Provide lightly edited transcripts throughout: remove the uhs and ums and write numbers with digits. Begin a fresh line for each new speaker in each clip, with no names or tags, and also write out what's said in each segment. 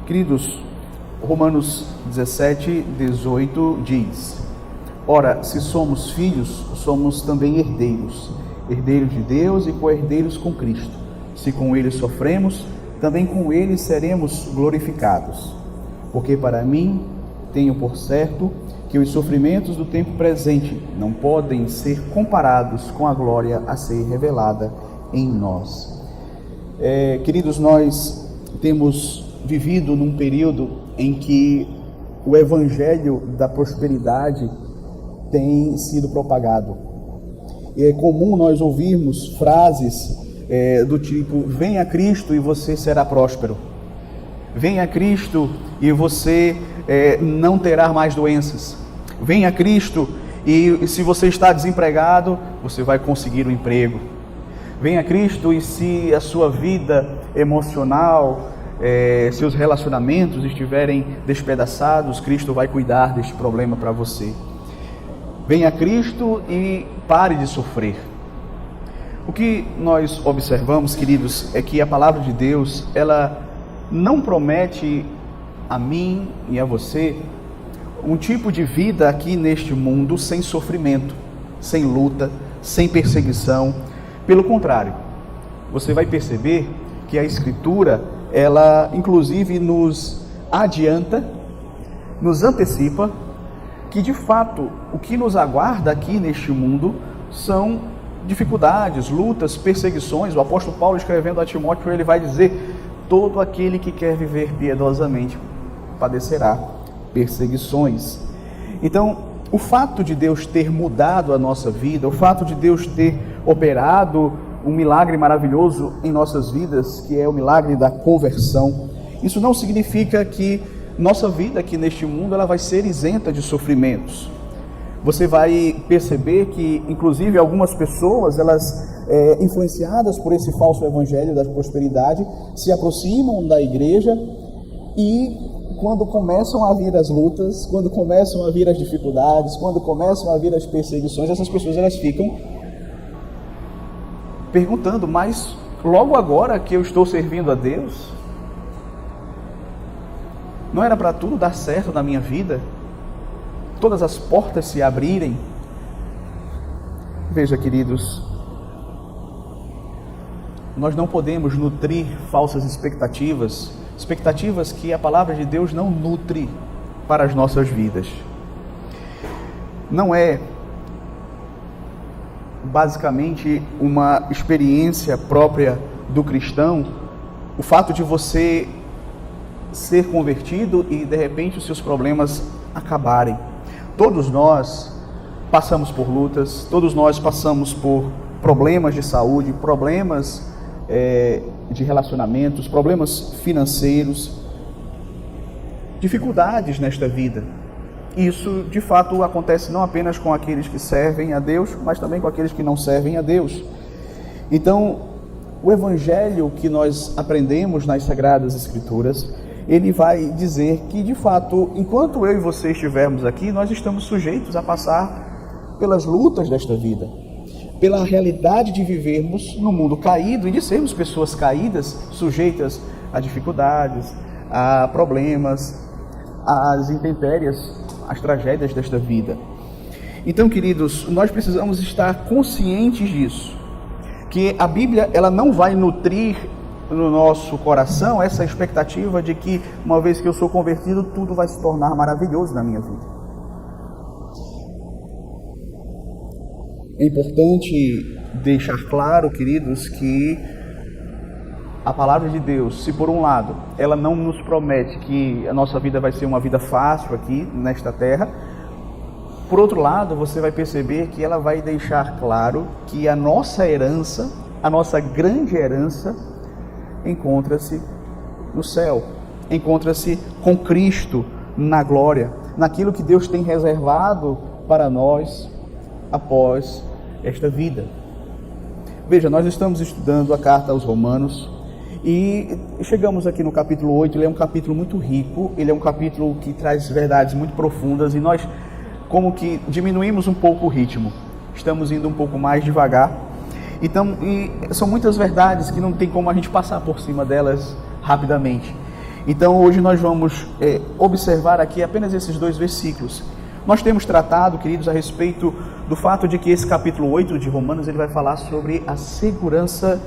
Queridos, Romanos 17, 18 diz: ora, se somos filhos, somos também herdeiros, herdeiros de Deus e co-herdeiros com Cristo. Se com ele sofremos, também com ele seremos glorificados. Porque para mim, tenho por certo que os sofrimentos do tempo presente não podem ser comparados com a glória a ser revelada em nós. Queridos, nós temos vivido num período em que o evangelho da prosperidade tem sido propagado. E é comum nós ouvirmos frases do tipo: venha a Cristo e você será próspero. Venha a Cristo e você não terá mais doenças. Venha a Cristo e se você está desempregado, você vai conseguir um emprego. Venha a Cristo e se a sua vida emocional, seus relacionamentos estiverem despedaçados, Cristo vai cuidar deste problema para você. Venha a Cristo e pare de sofrer. O que nós observamos, queridos, é que a palavra de Deus, ela não promete a mim e a você um tipo de vida aqui neste mundo sem sofrimento, sem luta, sem perseguição. Pelo contrário, você vai perceber que a Escritura, ela inclusive nos adianta, nos antecipa, que de fato o que nos aguarda aqui neste mundo são dificuldades, lutas, perseguições. O apóstolo Paulo, escrevendo a Timóteo, ele vai dizer: todo aquele que quer viver piedosamente padecerá perseguições. Então, o fato de Deus ter mudado a nossa vida, o fato de Deus ter operado um milagre maravilhoso em nossas vidas, que é o milagre da conversão, isso não significa que nossa vida aqui neste mundo ela vai ser isenta de sofrimentos. Você vai perceber que, inclusive, algumas pessoas, elas, influenciadas por esse falso evangelho da prosperidade, se aproximam da igreja e, quando começam a vir as lutas, quando começam a vir as dificuldades, quando começam a vir as perseguições, essas pessoas elas ficam perguntando: mas logo agora que eu estou servindo a Deus, não era para tudo dar certo na minha vida? Todas as portas se abrirem? Veja, queridos, nós não podemos nutrir falsas expectativas, expectativas que a palavra de Deus não nutre para as nossas vidas. Não é basicamente uma experiência própria do cristão o fato de você ser convertido e de repente os seus problemas acabarem. Todos nós passamos por lutas, todos nós passamos por problemas de saúde, problemas de relacionamentos, problemas financeiros, dificuldades nesta vida. Isso, de fato, acontece não apenas com aqueles que servem a Deus, mas também com aqueles que não servem a Deus. Então, o Evangelho que nós aprendemos nas Sagradas Escrituras, ele vai dizer que, de fato, enquanto eu e você estivermos aqui, nós estamos sujeitos a passar pelas lutas desta vida, pela realidade de vivermos no mundo caído e de sermos pessoas caídas, sujeitas a dificuldades, a problemas, às intempéries, às tragédias desta vida. Então, queridos, nós precisamos estar conscientes disso, que a Bíblia ela não vai nutrir no nosso coração essa expectativa de que, uma vez que eu sou convertido, tudo vai se tornar maravilhoso na minha vida. É importante deixar claro, queridos, que a palavra de Deus, se por um lado, ela não nos promete que a nossa vida vai ser uma vida fácil aqui nesta terra, por outro lado, você vai perceber que ela vai deixar claro que a nossa herança, a nossa grande herança, encontra-se no céu, encontra-se com Cristo na glória, naquilo que Deus tem reservado para nós após esta vida. Veja, nós estamos estudando a carta aos Romanos e chegamos aqui no capítulo 8, ele é um capítulo muito rico, ele é um capítulo que traz verdades muito profundas e nós como que diminuímos um pouco o ritmo, estamos indo um pouco mais devagar. Então, são muitas verdades que não tem como a gente passar por cima delas rapidamente. Então hoje nós vamos observar aqui apenas esses 2 versículos. Nós temos tratado, queridos, a respeito do fato de que esse capítulo 8 de Romanos, ele vai falar sobre a segurança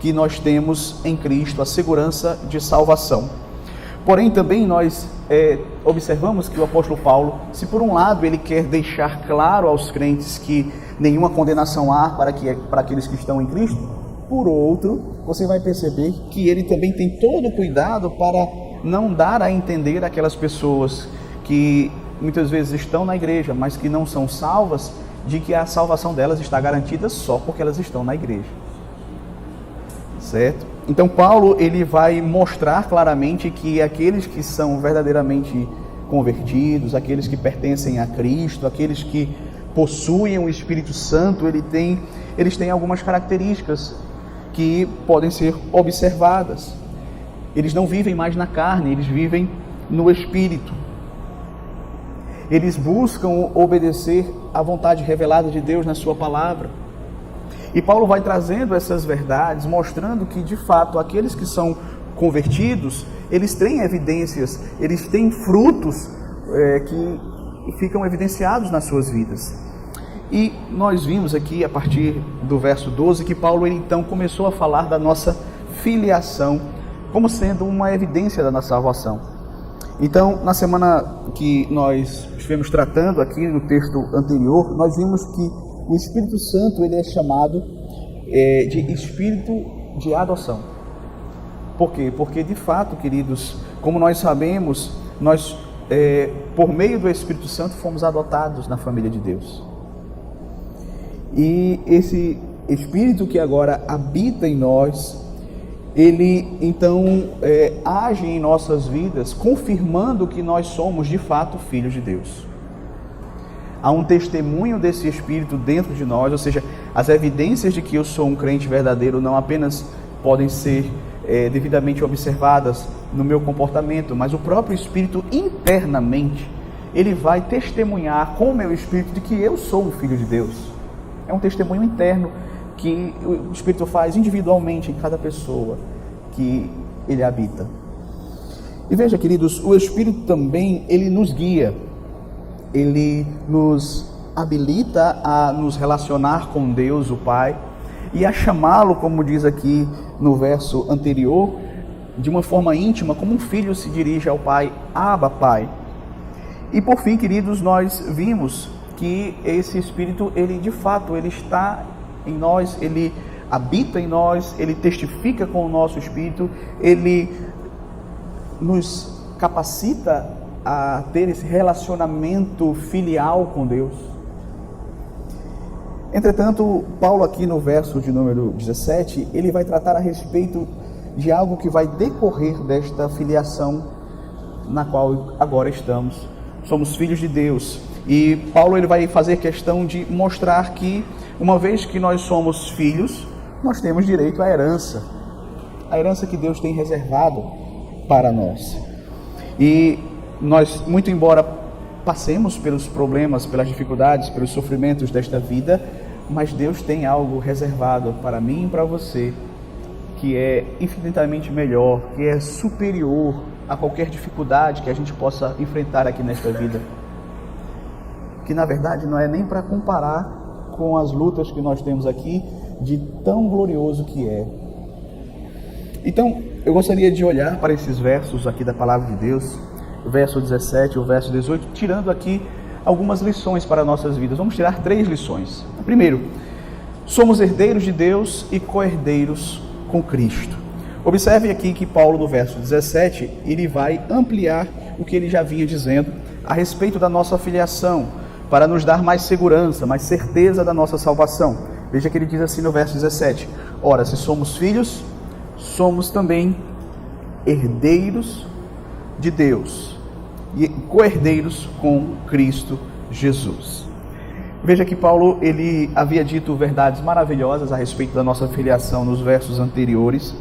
que nós temos em Cristo, a segurança de salvação. Porém, também nós observamos que o apóstolo Paulo, se por um lado ele quer deixar claro aos crentes que nenhuma condenação há para aqueles que estão em Cristo, por outro, você vai perceber que ele também tem todo o cuidado para não dar a entender aquelas pessoas que muitas vezes estão na igreja, mas que não são salvas, de que a salvação delas está garantida só porque elas estão na igreja. Certo? Então Paulo, ele vai mostrar claramente que aqueles que são verdadeiramente convertidos, aqueles que pertencem a Cristo, aqueles que possuem o Espírito Santo, eles têm algumas características que podem ser observadas. Eles não vivem mais na carne, eles vivem no Espírito. Eles buscam obedecer à vontade revelada de Deus na sua palavra. E Paulo vai trazendo essas verdades, mostrando que, de fato, aqueles que são convertidos, eles têm evidências, eles têm frutos que ficam evidenciados nas suas vidas. E nós vimos aqui, a partir do verso 12, que Paulo então começou a falar da nossa filiação como sendo uma evidência da nossa salvação. Então, na semana que nós estivemos tratando aqui no texto anterior, nós vimos que o Espírito Santo, ele é chamado de Espírito de adoção. Por quê? Porque, de fato, queridos, como nós sabemos, nós, por meio do Espírito Santo, fomos adotados na família de Deus. E esse Espírito que agora habita em nós, ele então age em nossas vidas, confirmando que nós somos de fato filhos de Deus. Há um testemunho desse Espírito dentro de nós, ou seja, as evidências de que eu sou um crente verdadeiro não apenas podem ser devidamente observadas no meu comportamento, mas o próprio Espírito internamente, ele vai testemunhar com o meu Espírito de que eu sou um filho de Deus. É um testemunho interno que o Espírito faz individualmente em cada pessoa que ele habita. E veja, queridos, o Espírito também, ele nos guia, ele nos habilita a nos relacionar com Deus, o Pai, e a chamá-lo, como diz aqui no verso anterior, de uma forma íntima, como um filho se dirige ao Pai, Abba, Pai. E por fim, queridos, nós vimos que esse Espírito, ele de fato, ele está em nós, ele habita em nós, ele testifica com o nosso Espírito, ele nos capacita a ter esse relacionamento filial com Deus. Entretanto, Paulo aqui no verso de número 17, ele vai tratar a respeito de algo que vai decorrer desta filiação na qual agora estamos. Somos filhos de Deus. E Paulo ele vai fazer questão de mostrar que, uma vez que nós somos filhos, nós temos direito à herança. A herança que Deus tem reservado para nós. E nós, muito embora passemos pelos problemas, pelas dificuldades, pelos sofrimentos desta vida, mas Deus tem algo reservado para mim e para você, que é infinitamente melhor, que é superior a qualquer dificuldade que a gente possa enfrentar aqui nesta vida. Que na verdade não é nem para comparar com as lutas que nós temos aqui, de tão glorioso que é. Então, eu gostaria de olhar para esses versos aqui da Palavra de Deus, o verso 17, o verso 18, tirando aqui algumas lições para nossas vidas. Vamos tirar 3 lições. Primeiro, somos herdeiros de Deus e co-herdeiros com Cristo. Observe aqui que Paulo, no verso 17, ele vai ampliar o que ele já vinha dizendo a respeito da nossa filiação, para nos dar mais segurança, mais certeza da nossa salvação. Veja que ele diz assim no verso 17: ora, se somos filhos, somos também herdeiros de Deus e co-herdeiros com Cristo Jesus. Veja que Paulo, ele havia dito verdades maravilhosas a respeito da nossa filiação nos versos anteriores,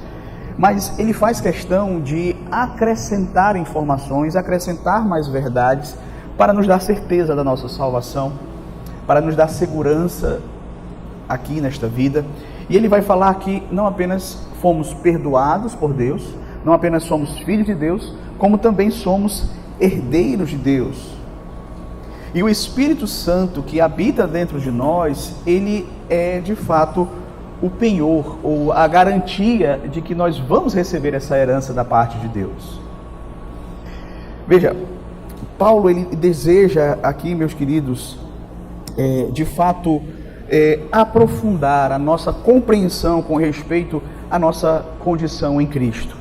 mas ele faz questão de acrescentar informações, acrescentar mais verdades, para nos dar certeza da nossa salvação, para nos dar segurança aqui nesta vida. E ele vai falar que não apenas fomos perdoados por Deus, Não apenas somos filhos de Deus, como também somos herdeiros de Deus. E o Espírito Santo que habita dentro de nós, ele é de fato o penhor ou a garantia de que nós vamos receber essa herança da parte de Deus. Veja, Paulo ele deseja aqui, meus queridos, de fato aprofundar a nossa compreensão com respeito à nossa condição em Cristo.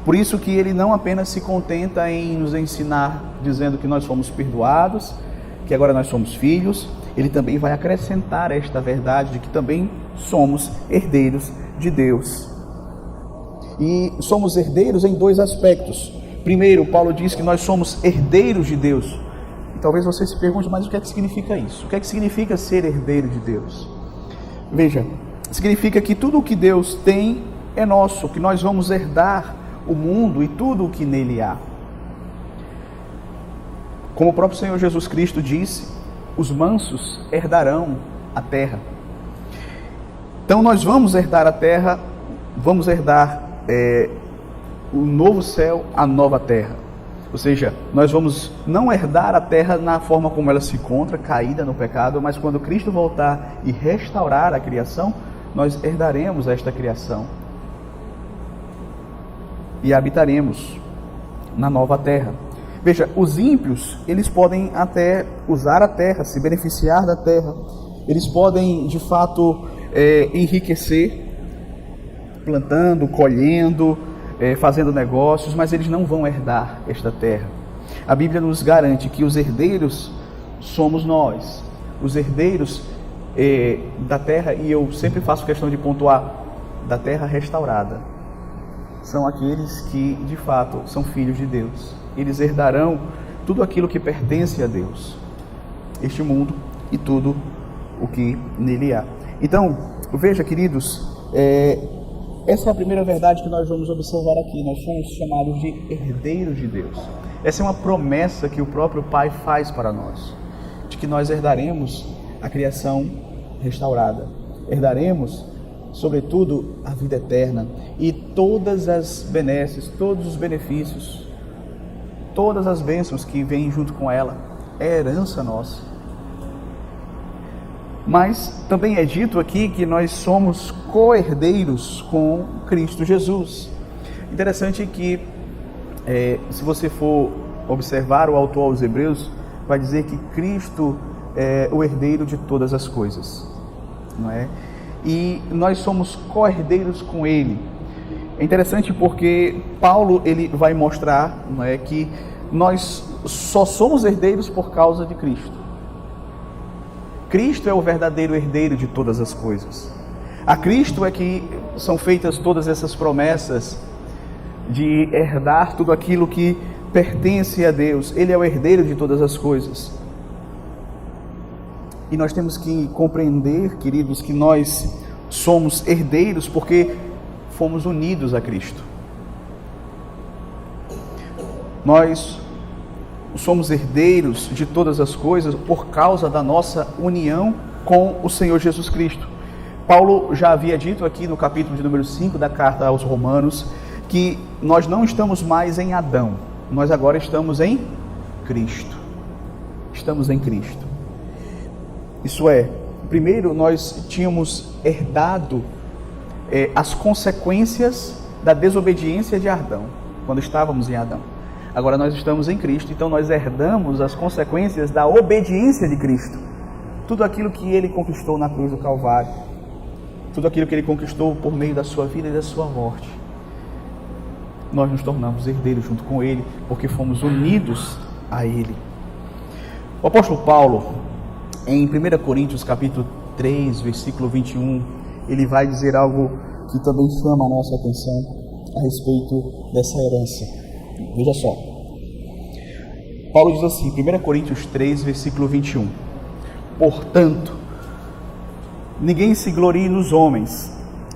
Por isso que ele não apenas se contenta em nos ensinar dizendo que nós fomos perdoados, que agora nós somos filhos, ele também vai acrescentar esta verdade de que também somos herdeiros de Deus. E somos herdeiros em dois aspectos. Primeiro, Paulo diz que nós somos herdeiros de Deus. E talvez você se pergunte, mas o que é que significa isso? O que é que significa ser herdeiro de Deus? Veja, significa que tudo o que Deus tem é nosso, que nós vamos herdar o mundo e tudo o que nele há. Como o próprio Senhor Jesus Cristo disse, os mansos herdarão a terra. Então nós vamos herdar a terra, vamos herdar o novo céu, a nova terra. Ou seja, nós vamos não herdar a terra na forma como ela se encontra, caída no pecado, mas quando Cristo voltar e restaurar a criação, nós herdaremos esta criação e habitaremos na nova terra. Veja, os ímpios, eles podem até usar a terra, se beneficiar da terra, eles podem de fato enriquecer, plantando, colhendo, fazendo negócios, mas eles não vão herdar esta terra. A Bíblia nos garante que os herdeiros somos nós, os herdeiros da terra, e eu sempre faço questão de pontuar, da terra restaurada, são aqueles que de fato são filhos de Deus. Eles herdarão tudo aquilo que pertence a Deus, este mundo e tudo o que nele há. Então, veja, queridos, essa é a primeira verdade que nós vamos observar aqui. Nós somos chamados de herdeiros de Deus. Essa é uma promessa que o próprio Pai faz para nós, de que nós herdaremos a criação restaurada, herdaremos, sobretudo, a vida eterna e todas as benesses, todos os benefícios, todas as bênçãos que vêm junto com ela, é herança nossa. Mas também é dito aqui que nós somos co-herdeiros com Cristo Jesus. Interessante que, se você for observar o autor aos Hebreus, vai dizer que Cristo é o herdeiro de todas as coisas, não é? E nós somos co-herdeiros com Ele. É interessante porque Paulo ele vai mostrar, não é, que nós só somos herdeiros por causa de Cristo. Cristo é o verdadeiro herdeiro de todas as coisas. A Cristo é que são feitas todas essas promessas de herdar tudo aquilo que pertence a Deus. Ele é o herdeiro de todas as coisas. E nós temos que compreender, queridos, que nós somos herdeiros porque fomos unidos a Cristo. Nós somos herdeiros de todas as coisas por causa da nossa união com o Senhor Jesus Cristo. Paulo já havia dito aqui no capítulo de número 5 da carta aos Romanos que nós não estamos mais em Adão, nós agora estamos em Cristo. Estamos em Cristo. Isso é, primeiro nós tínhamos herdado as consequências da desobediência de Adão, quando estávamos em Adão. Agora nós estamos em Cristo, então nós herdamos as consequências da obediência de Cristo. Tudo aquilo que Ele conquistou na cruz do Calvário, tudo aquilo que Ele conquistou por meio da sua vida e da sua morte, nós nos tornamos herdeiros junto com Ele, porque fomos unidos a Ele. O apóstolo Paulo, em 1 Coríntios capítulo 3, versículo 21, ele vai dizer algo que também chama a nossa atenção a respeito dessa herança. Veja só, Paulo diz assim, 1 Coríntios 3, versículo 21, portanto, ninguém se glorie nos homens,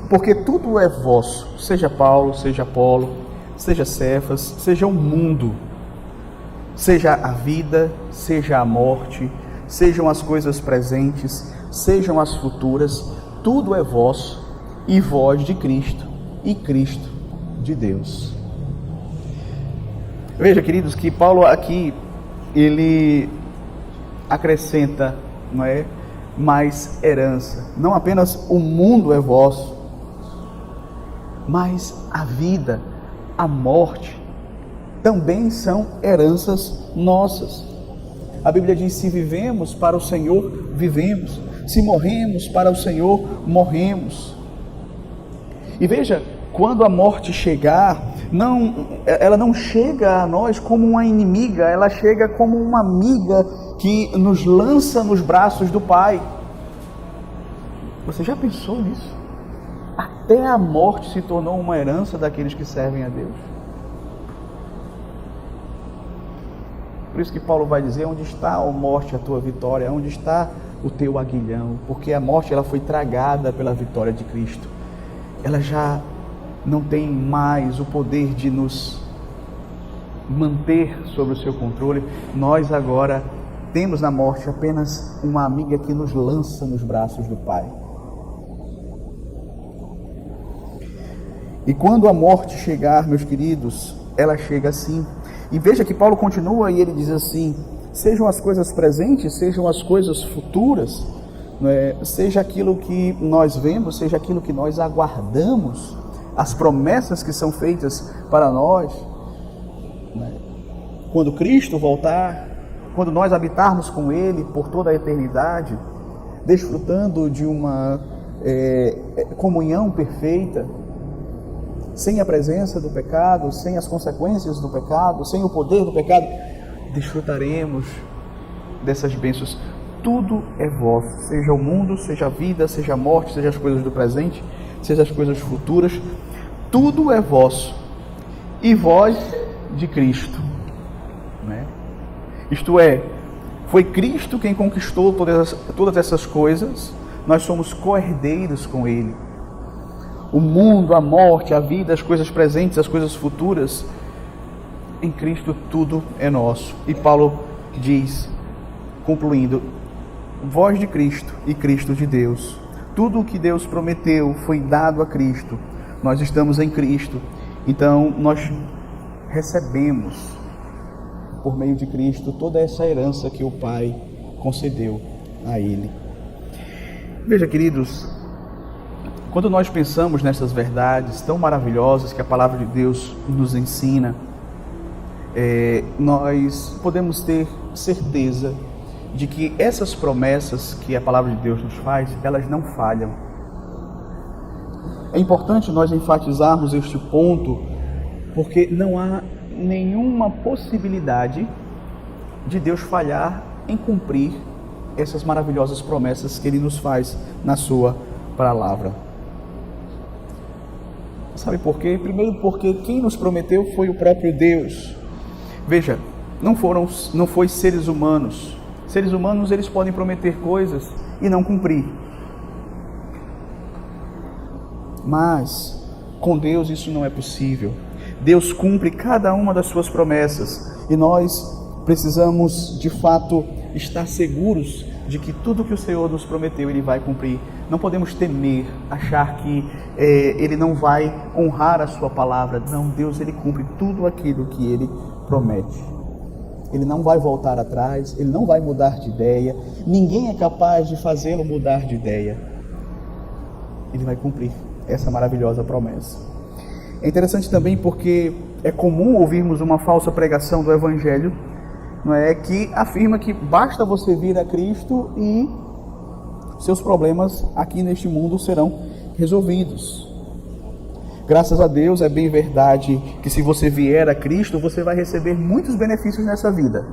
porque tudo é vosso, seja Paulo, seja Apolo, seja Cefas, seja o mundo, seja a vida, seja a morte, sejam as coisas presentes, sejam as futuras, tudo é vosso, e vós de Cristo, e Cristo de Deus. Veja, queridos, que Paulo aqui, ele acrescenta, não é, mais herança. Não apenas o mundo é vosso, mas a vida, a morte, também são heranças nossas. A Bíblia diz: se vivemos para o Senhor, vivemos. Se morremos para o Senhor, morremos. E veja, quando a morte chegar, ela não chega a nós como uma inimiga, ela chega como uma amiga que nos lança nos braços do Pai. Você já pensou nisso? Até a morte se tornou uma herança daqueles que servem a Deus. Por isso que Paulo vai dizer: onde está, ó morte, a tua vitória? Onde está o teu aguilhão? Porque a morte, ela foi tragada pela vitória de Cristo. Ela já não tem mais o poder de nos manter sob o seu controle. Nós agora temos na morte apenas uma amiga que nos lança nos braços do Pai. E quando a morte chegar, meus queridos, ela chega assim. E veja que Paulo continua e ele diz assim: sejam as coisas presentes, sejam as coisas futuras, seja aquilo que nós vemos, seja aquilo que nós aguardamos, as promessas que são feitas para nós, quando Cristo voltar, quando nós habitarmos com Ele por toda a eternidade, desfrutando de uma comunhão perfeita, sem a presença do pecado, sem as consequências do pecado, sem o poder do pecado, desfrutaremos dessas bênçãos. Tudo é vosso, seja o mundo, seja a vida, seja a morte, seja as coisas do presente, seja as coisas futuras, tudo é vosso, e vós de Cristo, Isto é, foi Cristo quem conquistou todas essas coisas, nós somos co-herdeiros com Ele. O mundo, a morte, a vida, as coisas presentes, as coisas futuras, em Cristo tudo é nosso. E Paulo diz, concluindo: vós de Cristo e Cristo de Deus. Tudo o que Deus prometeu foi dado a Cristo. Nós estamos em Cristo. Então nós recebemos, por meio de Cristo, toda essa herança que o Pai concedeu a Ele. Veja, queridos, quando nós pensamos nessas verdades tão maravilhosas que a Palavra de Deus nos ensina, nós podemos ter certeza de que essas promessas que a Palavra de Deus nos faz, elas não falham. É importante nós enfatizarmos este ponto, porque não há nenhuma possibilidade de Deus falhar em cumprir essas maravilhosas promessas que Ele nos faz na Sua Palavra. Sabe por quê? Primeiro, porque quem nos prometeu foi o próprio Deus. Veja, não foi seres humanos. Seres humanos, eles podem prometer coisas e não cumprir. Mas com Deus isso não é possível. Deus cumpre cada uma das suas promessas e nós precisamos de fato estar seguros de que tudo que o Senhor nos prometeu Ele vai cumprir. Não podemos temer, achar que Ele não vai honrar a sua palavra. Não, Deus, Ele cumpre tudo aquilo que Ele promete. Ele não vai voltar atrás, Ele não vai mudar de ideia. Ninguém é capaz de fazê-lo mudar de ideia. Ele vai cumprir essa maravilhosa promessa. É interessante também porque é comum ouvirmos uma falsa pregação do Evangelho, não é, que afirma que basta você vir a Cristo e seus problemas aqui neste mundo serão resolvidos. Graças a Deus, é bem verdade que se você vier a Cristo, você vai receber muitos benefícios nessa vida.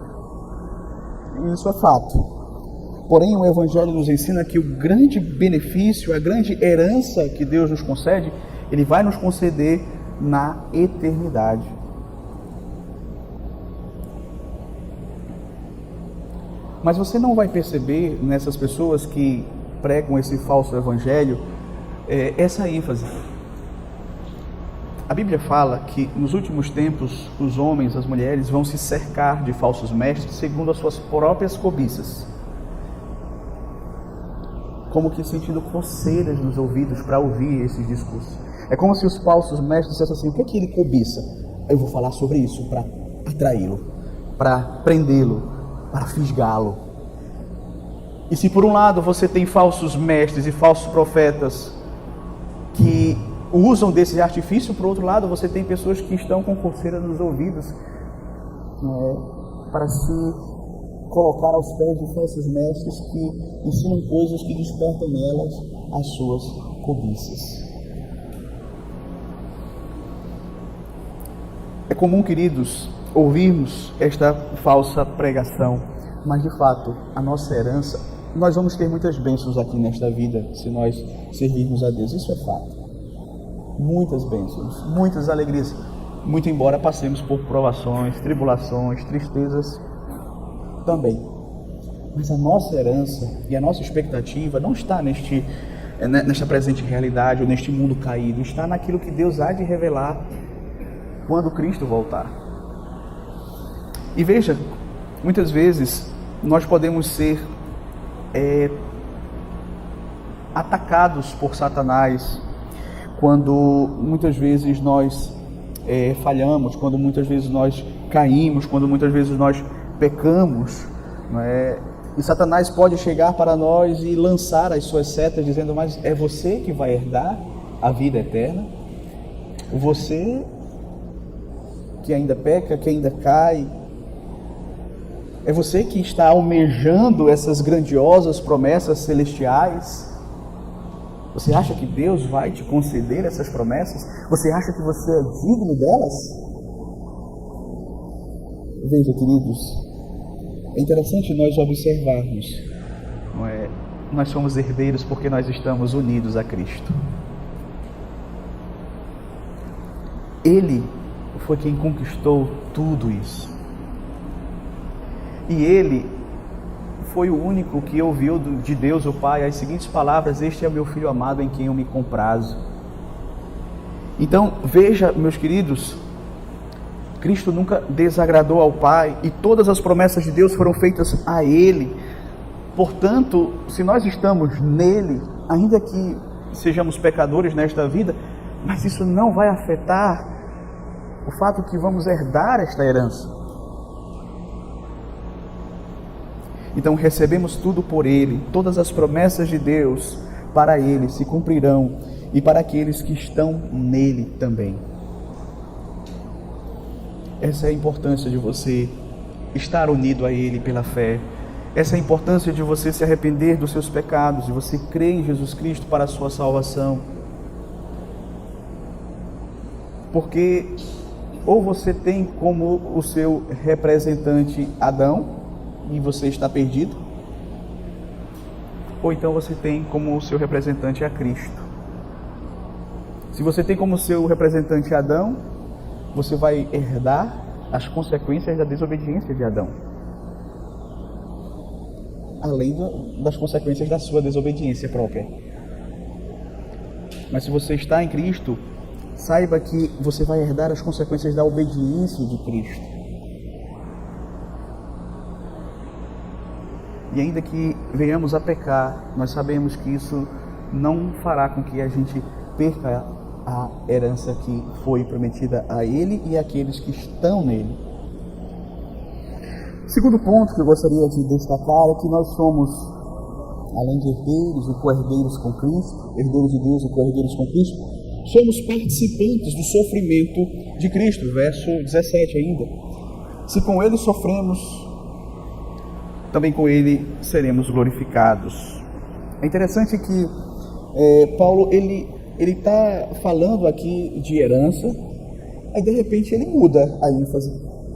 Isso é fato. Porém, o Evangelho nos ensina que o grande benefício, a grande herança que Deus nos concede, Ele vai nos conceder na eternidade. Mas você não vai perceber nessas pessoas que pregam esse falso evangelho essa ênfase. A Bíblia fala que nos últimos tempos os homens, as mulheres vão se cercar de falsos mestres segundo as suas próprias cobiças. Como que sentindo coceiras nos ouvidos para ouvir esses discursos. É como se os falsos mestres dissessem assim: o que é que ele cobiça? Eu vou falar sobre isso para atraí-lo, para prendê-lo, para fisgá-lo. E se por um lado você tem falsos mestres e falsos profetas que usam desse artifício, por outro lado você tem pessoas que estão com coceira nos ouvidos, para se colocar aos pés de falsos mestres que ensinam coisas que despertam nelas as suas cobiças. É comum, queridos, ouvirmos esta falsa pregação, mas de fato, a nossa herança, nós vamos ter muitas bênçãos aqui nesta vida, se nós servirmos a Deus, isso é fato. Muitas bênçãos, muitas alegrias, muito embora passemos por provações, tribulações, tristezas também. Mas a nossa herança e a nossa expectativa não está nesta presente realidade ou neste mundo caído, está naquilo que Deus há de revelar quando Cristo voltar. E veja, muitas vezes nós podemos ser atacados por Satanás quando muitas vezes nós falhamos, quando muitas vezes nós caímos, quando muitas vezes nós pecamos, não é? E Satanás pode chegar para nós e lançar as suas setas dizendo: mas é você que vai herdar a vida eterna? Você que ainda peca, que ainda cai? É você que está almejando essas grandiosas promessas celestiais? Você acha que Deus vai te conceder essas promessas? Você acha que você é digno delas? Veja, queridos, é interessante nós observarmos, não é? Nós somos herdeiros porque nós estamos unidos a Cristo. Ele foi quem conquistou tudo isso. E Ele foi o único que ouviu de Deus o Pai as seguintes palavras: este é o meu Filho amado em quem eu me comprazo. Então, veja, meus queridos, Cristo nunca desagradou ao Pai e todas as promessas de Deus foram feitas a Ele. Portanto, se nós estamos nele, ainda que sejamos pecadores nesta vida, mas isso não vai afetar o fato que vamos herdar esta herança. Então recebemos tudo por Ele, todas as promessas de Deus para Ele se cumprirão e para aqueles que estão nele também. Essa é a importância de você estar unido a Ele pela fé. Essa é a importância de você se arrepender dos seus pecados, de você crer em Jesus Cristo para a sua salvação. Porque ou você tem como o seu representante Adão, e você está perdido, ou então você tem como o seu representante a Cristo. Se você tem como seu representante Adão, você vai herdar as consequências da desobediência de Adão, além das consequências da sua desobediência própria. Mas se você está em Cristo, saiba que você vai herdar as consequências da obediência de Cristo. E ainda que venhamos a pecar, nós sabemos que isso não fará com que a gente perca a herança que foi prometida a Ele e àqueles que estão nele. Segundo ponto que eu gostaria de destacar é que nós somos, além de herdeiros e co-herdeiros com Cristo, herdeiros de Deus e co-herdeiros com Cristo, somos participantes do sofrimento de Cristo. Verso 17 ainda. Se com Ele sofremos, também com Ele seremos glorificados. É interessante que Paulo, ele está falando aqui de herança, aí de repente ele muda a ênfase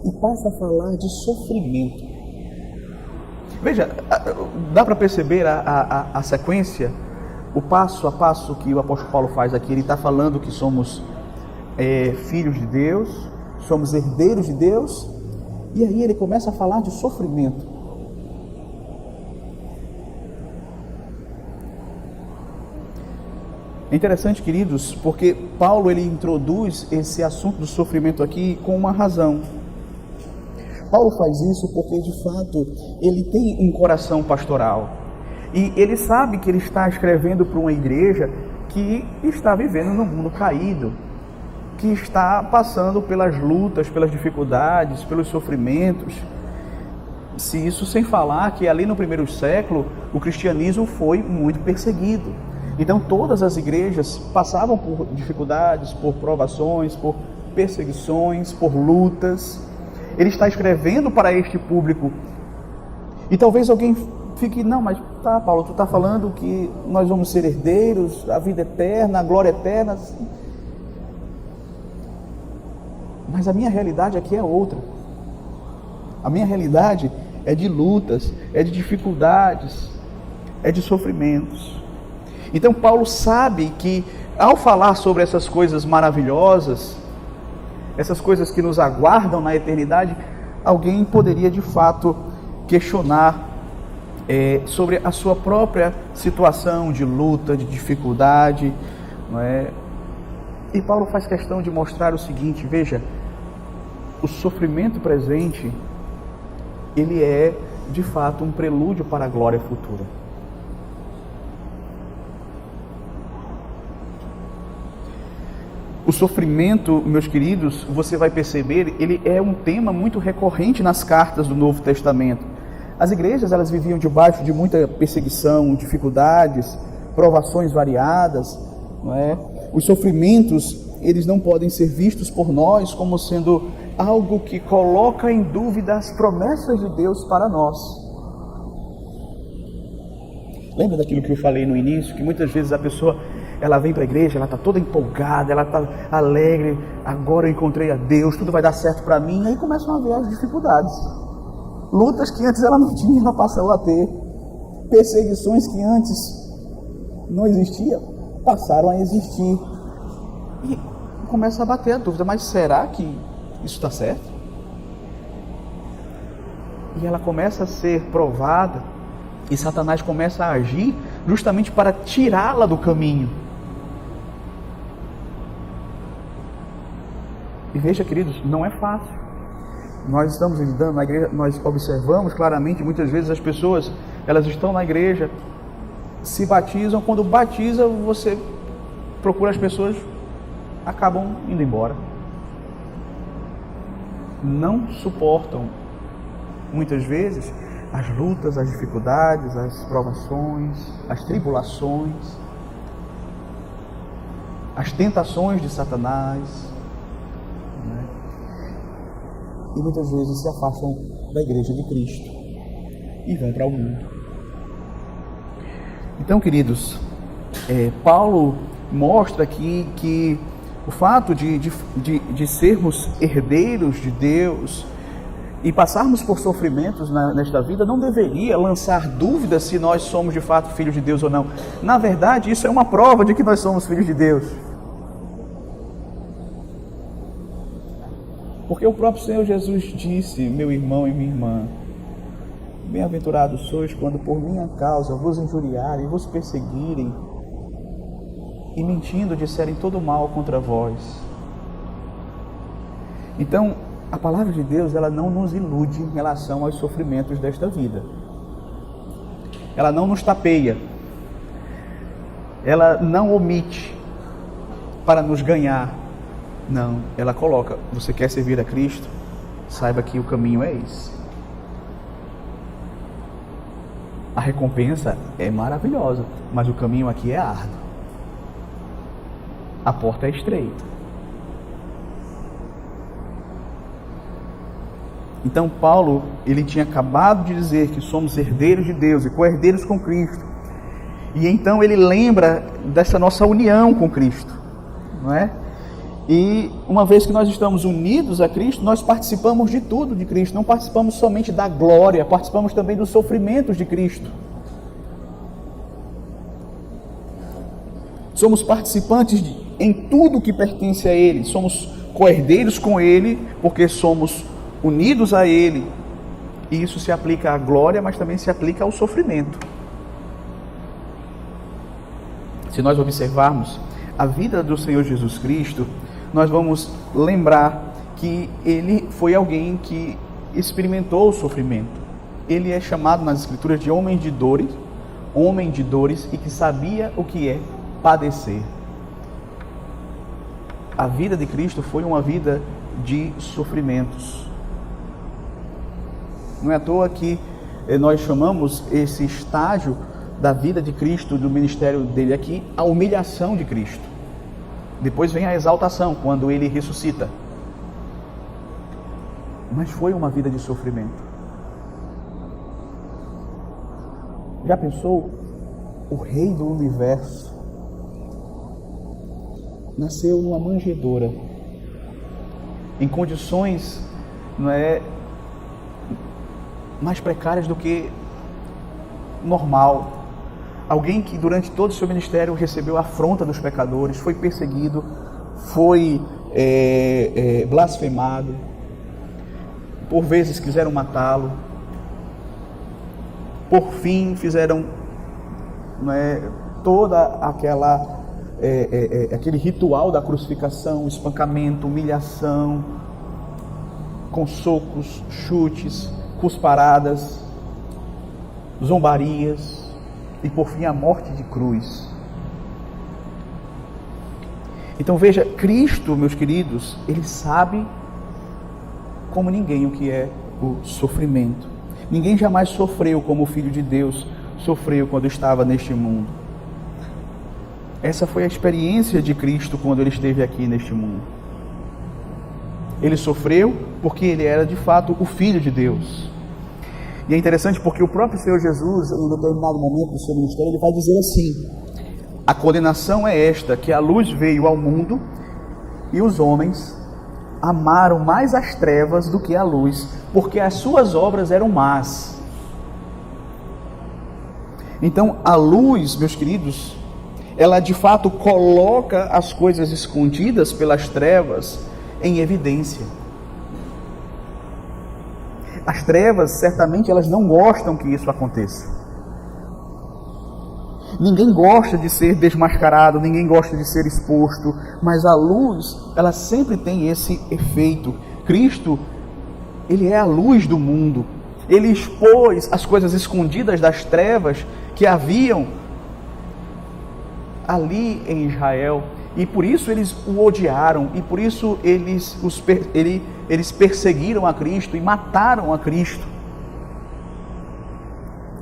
e passa a falar de sofrimento. Veja, dá para perceber a sequência, o passo a passo que o apóstolo Paulo faz aqui. Ele está falando que somos filhos de Deus, somos herdeiros de Deus, e aí ele começa a falar de sofrimento. É interessante, queridos, porque Paulo ele introduz esse assunto do sofrimento aqui com uma razão. Paulo faz isso porque, de fato, ele tem um coração pastoral. E ele sabe que ele está escrevendo para uma igreja que está vivendo num mundo caído. que está passando pelas lutas, pelas dificuldades, pelos sofrimentos. Se isso sem falar que ali no primeiro século o cristianismo foi muito perseguido. Então todas as igrejas passavam por dificuldades, por provações, por perseguições, por lutas. Ele está escrevendo para este público. E talvez alguém fique, não, mas tá, Paulo, tu está falando que nós vamos ser herdeiros, a vida eterna, a glória eterna. Mas a minha realidade aqui é outra. A minha realidade é de lutas, é de dificuldades, é de sofrimentos. Então Paulo sabe que ao falar sobre essas coisas maravilhosas, essas coisas que nos aguardam na eternidade, alguém poderia de fato questionar sobre a sua própria situação de luta, de dificuldade, não é? E Paulo faz questão de mostrar o seguinte: veja, o sofrimento presente, ele é de fato um prelúdio para a glória futura. O sofrimento, meus queridos, você vai perceber, ele é um tema muito recorrente nas cartas do Novo Testamento. As igrejas, elas viviam debaixo de muita perseguição, dificuldades, provações variadas, não é? Os sofrimentos, eles não podem ser vistos por nós como sendo algo que coloca em dúvida as promessas de Deus para nós. Lembra daquilo que eu falei no início, que muitas vezes a pessoa, ela vem para a igreja, ela está toda empolgada, ela está alegre, agora eu encontrei a Deus, tudo vai dar certo para mim, e aí começam a ver as dificuldades. Lutas que antes ela não tinha, ela passou a ter. Perseguições que antes não existiam, passaram a existir. E começa a bater a dúvida, mas será que isso está certo? E ela começa a ser provada, e Satanás começa a agir justamente para tirá-la do caminho. E veja, queridos, não é fácil. Nós estamos lidando na igreja, nós observamos claramente, muitas vezes as pessoas, elas estão na igreja, se batizam, quando batiza, você procura as pessoas, acabam indo embora. Não suportam, muitas vezes, as lutas, as dificuldades, as provações, as tribulações, as tentações de Satanás, né? E muitas vezes se afastam da igreja de Cristo e vão para o mundo. Então, queridos, Paulo mostra aqui que o fato de sermos herdeiros de Deus e passarmos por sofrimentos nesta vida não deveria lançar dúvidas se nós somos de fato filhos de Deus ou não. Na verdade, isso é uma prova de que nós somos filhos de Deus. Porque o próprio Senhor Jesus disse, meu irmão e minha irmã, bem-aventurados sois quando por minha causa vos injuriarem, vos perseguirem e mentindo disserem todo mal contra vós. Então, a palavra de Deus, ela não nos ilude em relação aos sofrimentos desta vida. Ela não nos tapeia. Ela não omite para nos ganhar. Não, ela coloca, você quer servir a Cristo? Saiba que o caminho é esse. A recompensa é maravilhosa, mas o caminho aqui é árduo. A porta é estreita. Então Paulo, ele tinha acabado de dizer que somos herdeiros de Deus e co-herdeiros com Cristo. E então ele lembra dessa nossa união com Cristo, não é? E uma vez que nós estamos unidos a Cristo, nós participamos de tudo de Cristo. Não participamos somente da glória, participamos também dos sofrimentos de Cristo. Somos participantes em tudo que pertence a Ele. Somos co-herdeiros com Ele, porque somos unidos a Ele. E isso se aplica à glória, mas também se aplica ao sofrimento. Se nós observarmos a vida do Senhor Jesus Cristo, nós vamos lembrar que Ele foi alguém que experimentou o sofrimento. Ele é chamado nas Escrituras de homem de dores e que sabia o que é padecer. a vida de Cristo foi uma vida de sofrimentos. Não é à toa que nós chamamos esse estágio da vida de Cristo, do ministério dele aqui, a humilhação de Cristo. Depois vem a exaltação, quando ele ressuscita. Mas foi uma vida de sofrimento. Já pensou? O rei do universo nasceu numa manjedoura, em condições mais precárias do que normal. Alguém que durante todo o seu ministério recebeu a afronta dos pecadores, foi perseguido, foi blasfemado, por vezes quiseram matá-lo, por fim fizeram toda aquele ritual da crucificação, espancamento, humilhação, com socos, chutes, cusparadas, zombarias e por fim a morte de cruz. Então veja, Cristo, meus queridos, ele sabe como ninguém o que é o sofrimento. Ninguém jamais sofreu como o Filho de Deus sofreu quando estava neste mundo. Essa foi a experiência de Cristo quando ele esteve aqui neste mundo. Ele sofreu porque ele era de fato o Filho de Deus. E é interessante porque o próprio Senhor Jesus, em um determinado momento do seu ministério, ele vai dizer assim: a condenação é esta, que a luz veio ao mundo e os homens amaram mais as trevas do que a luz, porque as suas obras eram más. Então a luz, meus queridos, ela de fato coloca as coisas escondidas pelas trevas em evidência. As trevas, certamente, elas não gostam que isso aconteça. Ninguém gosta de ser desmascarado, ninguém gosta de ser exposto, mas a luz, ela sempre tem esse efeito. Cristo, ele é a luz do mundo. Ele expôs as coisas escondidas das trevas que haviam ali em Israel, e por isso eles o odiaram, e por isso eles perseguiram a Cristo e mataram a Cristo.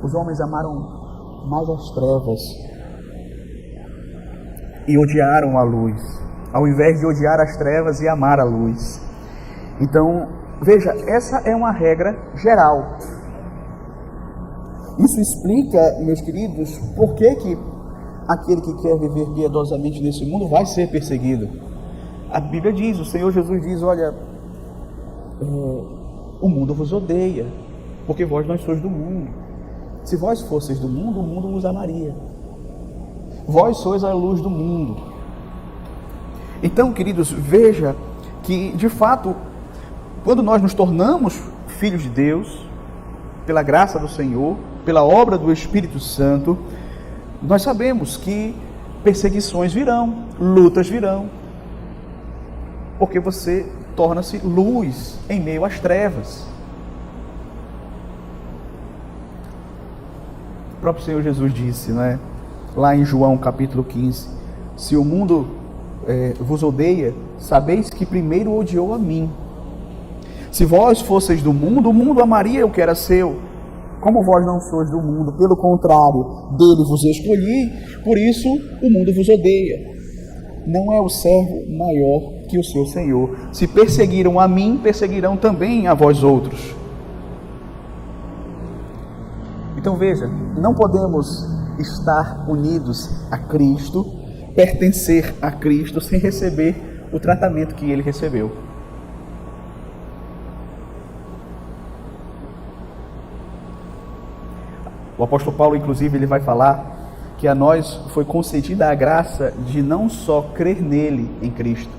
Os homens amaram mais as trevas e odiaram a luz, ao invés de odiar as trevas e amar a luz. Então, veja, essa é uma regra geral. Isso explica, meus queridos, por que aquele que quer viver piedosamente nesse mundo vai ser perseguido. A Bíblia diz, o Senhor Jesus diz, olha, o mundo vos odeia, porque vós não sois do mundo. Se vós fosseis do mundo, o mundo vos amaria. Vós sois a luz do mundo. Então, queridos, veja que, de fato, quando nós nos tornamos filhos de Deus, pela graça do Senhor, pela obra do Espírito Santo, nós sabemos que perseguições virão, lutas virão, porque você torna-se luz em meio às trevas. O próprio Senhor Jesus disse, lá em João capítulo 15, se o mundo vos odeia, sabeis que primeiro odiou a mim. Se vós fosseis do mundo, o mundo amaria o que era seu. Como vós não sois do mundo, pelo contrário, dele vos escolhi, por isso o mundo vos odeia. Não é o servo maior que o seu Senhor. Se perseguiram a mim, perseguirão também a vós outros. Então veja, não podemos estar unidos a Cristo, pertencer a Cristo, sem receber o tratamento que ele recebeu. O apóstolo Paulo, inclusive, ele vai falar que a nós foi concedida a graça de não só crer nele, em Cristo,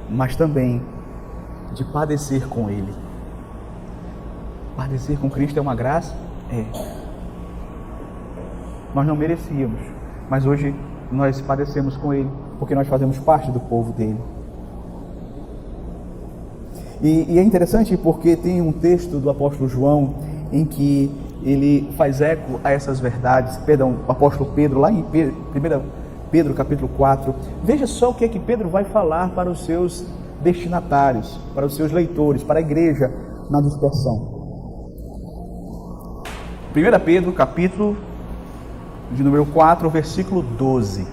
mas também de padecer com ele. Padecer com Cristo é uma graça? É. Nós não merecíamos, mas hoje nós padecemos com ele, porque nós fazemos parte do povo dele. E é interessante porque tem um texto do apóstolo João em que ele faz eco a essas verdades, o apóstolo Pedro, lá em Pedro capítulo 4. Veja só o que é que Pedro vai falar para os seus destinatários, para os seus leitores, para a igreja na dispersão. 1 Pedro capítulo de número 4, versículo 12.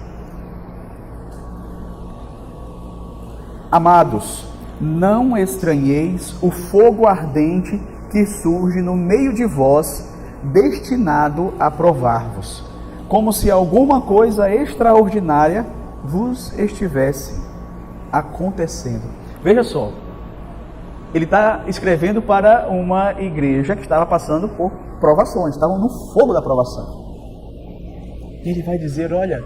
Amados, não estranheis o fogo ardente que surge no meio de vós, destinado a provar-vos, como se alguma coisa extraordinária vos estivesse acontecendo. Veja só, ele está escrevendo para uma igreja que estava passando por provações, estavam no fogo da provação. E ele vai dizer, olha,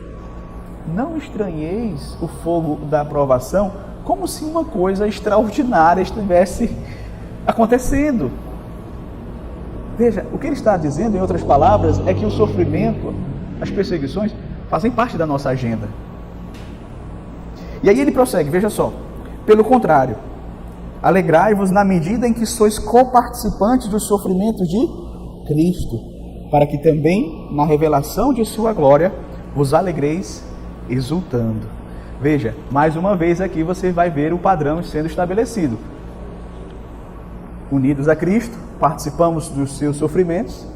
não estranheis o fogo da provação como se uma coisa extraordinária estivesse acontecendo. Veja, o que ele está dizendo, em outras palavras, é que o sofrimento, as perseguições, fazem parte da nossa agenda. E aí ele prossegue, veja só. Pelo contrário, alegrai-vos na medida em que sois coparticipantes dos sofrimentos de Cristo, para que também, na revelação de sua glória, vos alegreis exultando. Veja, mais uma vez aqui você vai ver o padrão sendo estabelecido. Unidos a Cristo, participamos dos seus sofrimentos,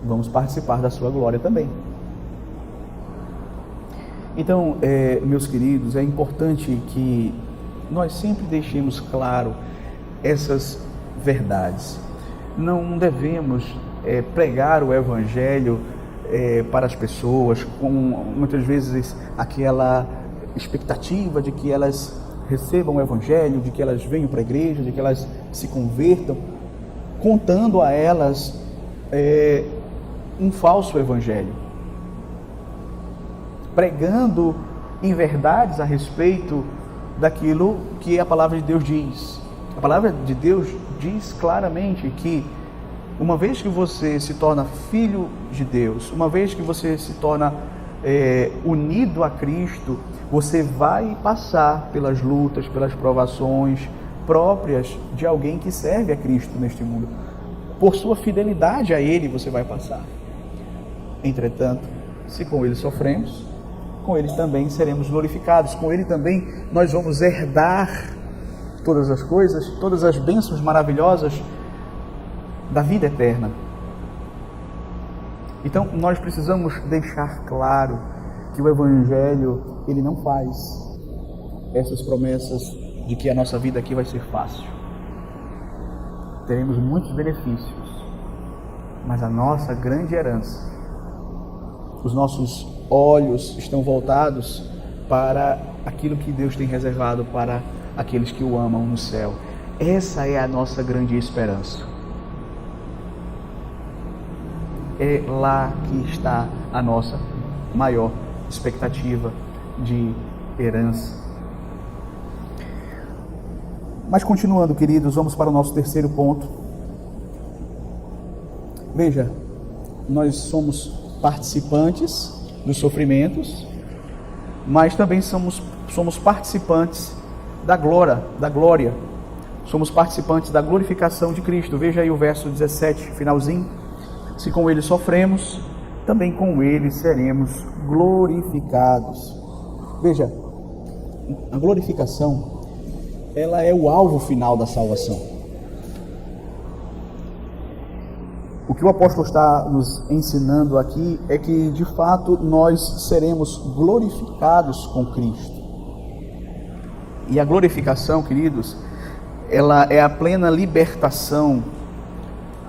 vamos participar da sua glória também. Então, meus queridos, é importante que nós sempre deixemos claro essas verdades. Não devemos pregar o Evangelho para as pessoas com muitas vezes aquela expectativa de que elas recebam o Evangelho, de que elas venham para a igreja, de que elas se convertam, contando a elas um falso Evangelho, pregando inverdades a respeito daquilo que a palavra de Deus diz. A palavra de Deus diz claramente que uma vez que você se torna filho de Deus, uma vez que você se torna unido a Cristo, você vai passar pelas lutas, pelas provações próprias de alguém que serve a Cristo neste mundo. Por sua fidelidade a Ele você vai passar. Entretanto, se com Ele sofremos, com Ele também seremos glorificados, com Ele também nós vamos herdar todas as coisas, todas as bênçãos maravilhosas da vida eterna. Então, nós precisamos deixar claro que o Evangelho, ele não faz essas promessas de que a nossa vida aqui vai ser fácil. Teremos muitos benefícios, mas a nossa grande herança, os nossos olhos estão voltados para aquilo que Deus tem reservado para aqueles que o amam no céu. Essa é a nossa grande esperança. É lá que está a nossa maior expectativa de herança. Mas continuando, queridos, vamos para o nosso terceiro ponto. Veja, nós somos participantes dos sofrimentos, mas também somos participantes da glória. Somos participantes da glorificação de Cristo. Veja aí o verso 17, finalzinho. Se com Ele sofremos, também com Ele seremos glorificados. Veja, a glorificação, ela é o alvo final da salvação. O que o apóstolo está nos ensinando aqui é que, de fato, nós seremos glorificados com Cristo. E a glorificação, queridos, ela é a plena libertação,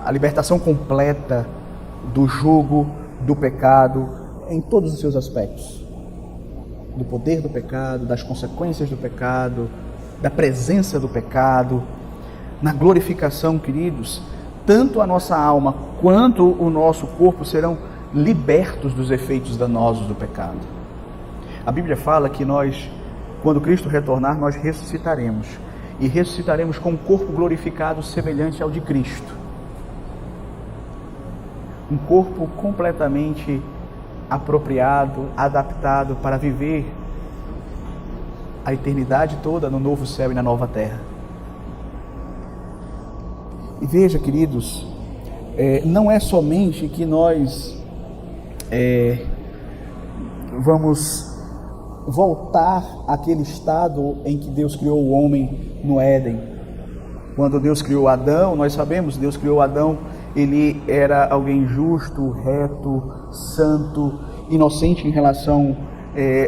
a libertação completa do jugo do pecado em todos os seus aspectos. Do poder do pecado, das consequências do pecado, da presença do pecado. Na glorificação, queridos, tanto a nossa alma quanto o nosso corpo serão libertos dos efeitos danosos do pecado. A Bíblia fala que nós, quando Cristo retornar, nós ressuscitaremos. E ressuscitaremos com um corpo glorificado semelhante ao de Cristo. Um corpo completamente apropriado, adaptado para viver a eternidade toda no novo céu e na nova terra. E veja, queridos, não é somente que nós vamos voltar àquele estado em que Deus criou o homem no Éden. Quando Deus criou Adão, nós sabemos, Deus criou Adão, ele era alguém justo, reto, santo, inocente em relação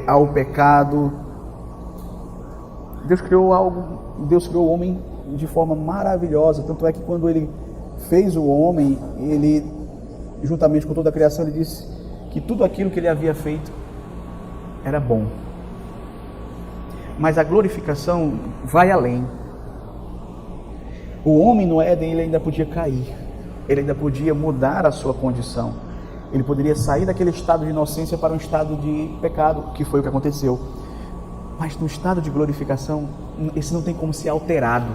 ao pecado. Deus criou o homem de forma maravilhosa, tanto é que quando ele fez o homem, ele, juntamente com toda a criação, ele disse que tudo aquilo que ele havia feito era bom. Mas a glorificação vai além. O homem no Éden, ele ainda podia cair, ele ainda podia mudar a sua condição, ele poderia sair daquele estado de inocência para um estado de pecado, que foi o que aconteceu. Mas no estado de glorificação, esse não tem como ser alterado.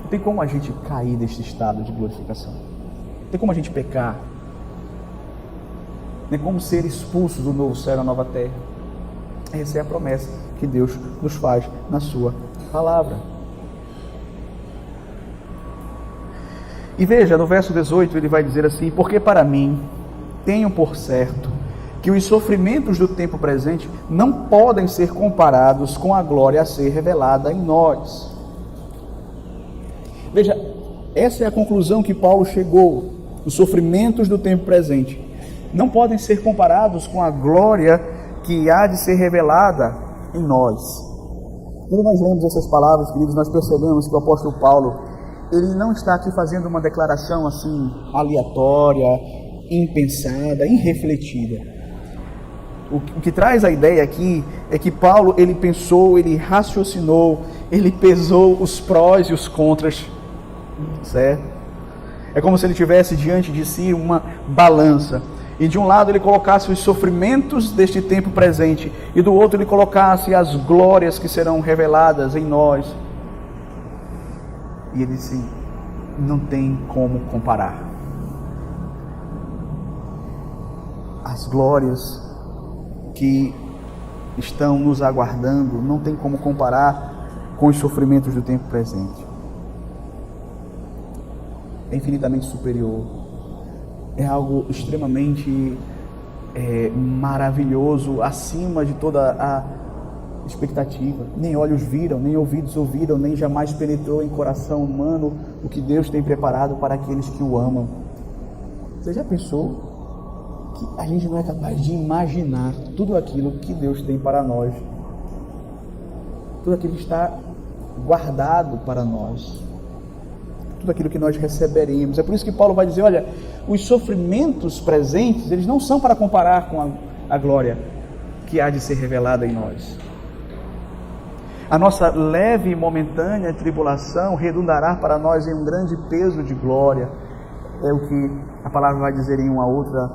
Não tem como a gente cair deste estado de glorificação. Não tem como a gente pecar. Nem como ser expulso do novo céu e da nova terra. Essa é a promessa que Deus nos faz na sua palavra. E veja, no verso 18 ele vai dizer assim: porque para mim tenho por certo que os sofrimentos do tempo presente não podem ser comparados com a glória a ser revelada em nós. Veja, essa é a conclusão que Paulo chegou. Os sofrimentos do tempo presente não podem ser comparados com a glória que há de ser revelada em nós. Quando nós lemos essas palavras, queridos, nós percebemos que o apóstolo Paulo, ele não está aqui fazendo uma declaração assim, aleatória, impensada, irrefletida. O que traz a ideia aqui é que Paulo, ele pensou, ele raciocinou, ele pesou os prós e os contras, certo? É como se ele tivesse diante de si uma balança, e de um lado ele colocasse os sofrimentos deste tempo presente, e do outro ele colocasse as glórias que serão reveladas em nós. E ele disse: não tem como comparar. As glórias que estão nos aguardando não tem como comparar com os sofrimentos do tempo presente. É infinitamente superior. É algo extremamente maravilhoso, acima de toda a expectativa. Nem olhos viram, nem ouvidos ouviram, nem jamais penetrou em coração humano o que Deus tem preparado para aqueles que o amam. Você já pensou que a gente não é capaz de imaginar tudo aquilo que Deus tem para nós? Tudo aquilo que está guardado para nós, tudo aquilo que nós receberemos. É por isso que Paulo vai dizer: olha, os sofrimentos presentes, eles não são para comparar com a glória que há de ser revelada em nós. A nossa leve e momentânea tribulação redundará para nós em um grande peso de glória. É o que a palavra vai dizer em uma outra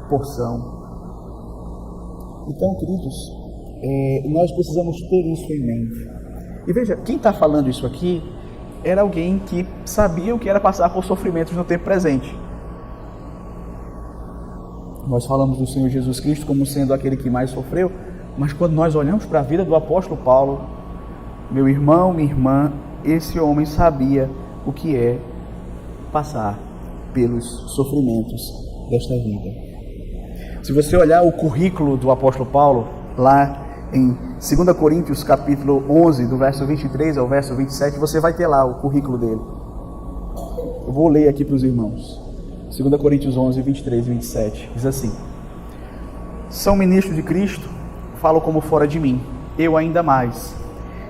porção. Então, queridos, nós precisamos ter isso em mente. E veja, quem está falando isso aqui era alguém que sabia o que era passar por sofrimentos no tempo presente. Nós falamos do Senhor Jesus Cristo como sendo aquele que mais sofreu, mas quando nós olhamos para a vida do apóstolo Paulo, meu irmão, minha irmã, esse homem sabia o que é passar pelos sofrimentos desta vida. Se você olhar o currículo do apóstolo Paulo, lá em 2 Coríntios capítulo 11, do verso 23 ao verso 27, você vai ter lá o currículo dele. Eu vou ler aqui para os irmãos. 2 Coríntios 11, 23 e 27, diz assim: são ministros de Cristo, falo como fora de mim, eu ainda mais,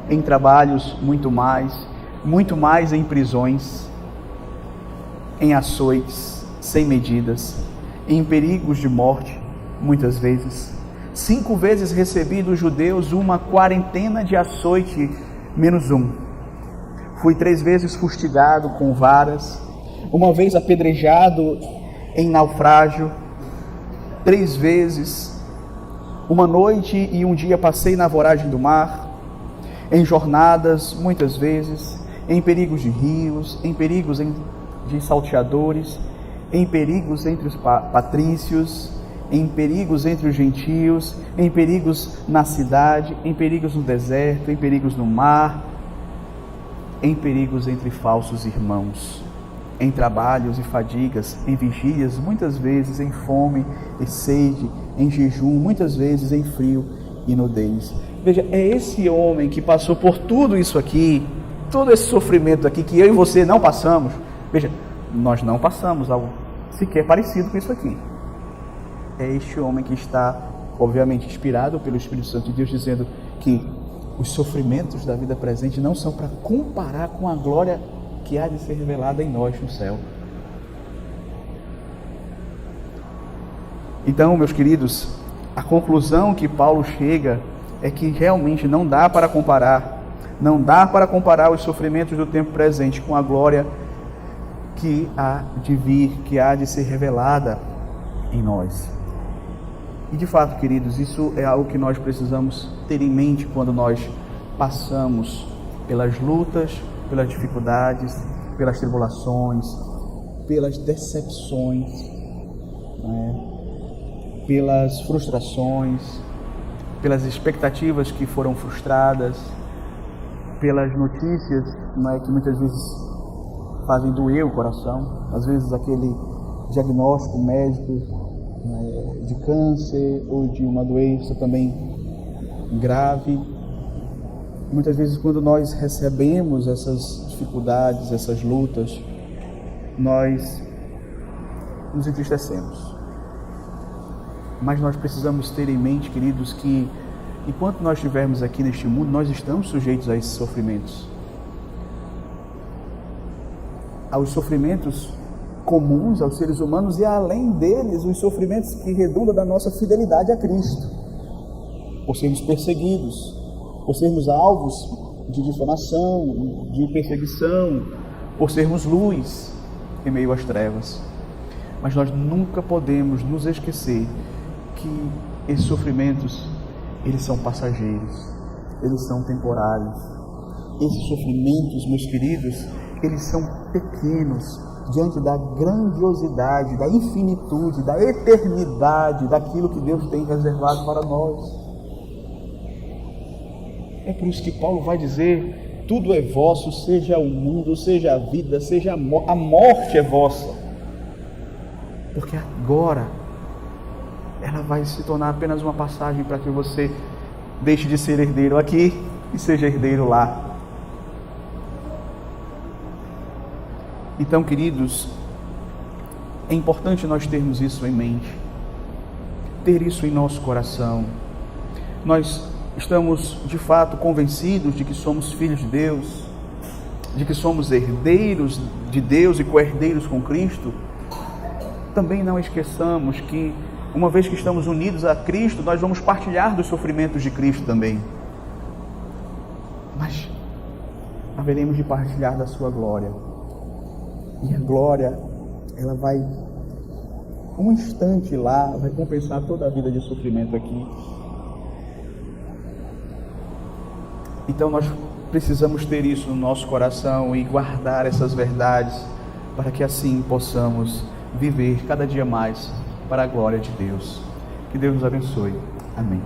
em trabalhos muito mais em prisões, em açoites sem medidas, em perigos de morte, muitas vezes. 5 vezes recebi dos judeus uma quarentena de açoite menos um. Fui 3 vezes fustigado com varas, uma vez apedrejado em naufrágio, 3 vezes, uma noite e um dia passei na voragem do mar, em jornadas muitas vezes, em perigos de rios, em perigos de salteadores, em perigos entre os patrícios, em perigos entre os gentios, em perigos na cidade, em perigos no deserto, em perigos no mar, em perigos entre falsos irmãos, em trabalhos e fadigas, em vigílias, muitas vezes em fome e sede, em jejum, muitas vezes em frio e nudez. Veja, é esse homem que passou por tudo isso aqui, todo esse sofrimento aqui, que eu e você não passamos. Veja, nós não passamos algo sequer parecido com isso aqui. É este homem que está, obviamente, inspirado pelo Espírito Santo de Deus, dizendo que os sofrimentos da vida presente não são para comparar com a glória que há de ser revelada em nós no céu. Então, meus queridos, a conclusão que Paulo chega é que realmente não dá para comparar os sofrimentos do tempo presente com a glória que há de vir, que há de ser revelada em nós. E de fato, queridos, isso é algo que nós precisamos ter em mente quando nós passamos pelas lutas, pelas dificuldades, pelas tribulações, pelas decepções, pelas frustrações, pelas expectativas que foram frustradas, pelas notícias que muitas vezes fazem doer o coração, às vezes aquele diagnóstico médico de câncer ou de uma doença também grave. Muitas vezes, quando nós recebemos essas dificuldades, essas lutas, nós nos entristecemos. Mas nós precisamos ter em mente, queridos, que enquanto nós estivermos aqui neste mundo, nós estamos sujeitos a esses sofrimentos. Aos sofrimentos comuns aos seres humanos e, além deles, os sofrimentos que redundam da nossa fidelidade a Cristo. Por sermos perseguidos, por sermos alvos de difamação, de perseguição, por sermos luz em meio às trevas. Mas nós nunca podemos nos esquecer que esses sofrimentos, eles são passageiros, eles são temporários. Esses sofrimentos, meus queridos, eles são pequenos diante da grandiosidade, da infinitude, da eternidade daquilo que Deus tem reservado para nós. É por isso que Paulo vai dizer: tudo é vosso, seja o mundo, seja a vida, seja a morte é vossa. Porque agora ela vai se tornar apenas uma passagem para que você deixe de ser herdeiro aqui e seja herdeiro lá. Então, queridos, é importante nós termos isso em mente, ter isso em nosso coração. Nós estamos, de fato, convencidos de que somos filhos de Deus, de que somos herdeiros de Deus e co-herdeiros com Cristo. Também não esqueçamos que, uma vez que estamos unidos a Cristo, nós vamos partilhar dos sofrimentos de Cristo também. Mas haveremos de partilhar da sua glória. E a glória, ela vai, um instante lá, vai compensar toda a vida de sofrimento aqui. Então nós precisamos ter isso no nosso coração e guardar essas verdades, para que assim possamos viver cada dia mais para a glória de Deus. Que Deus nos abençoe. Amém.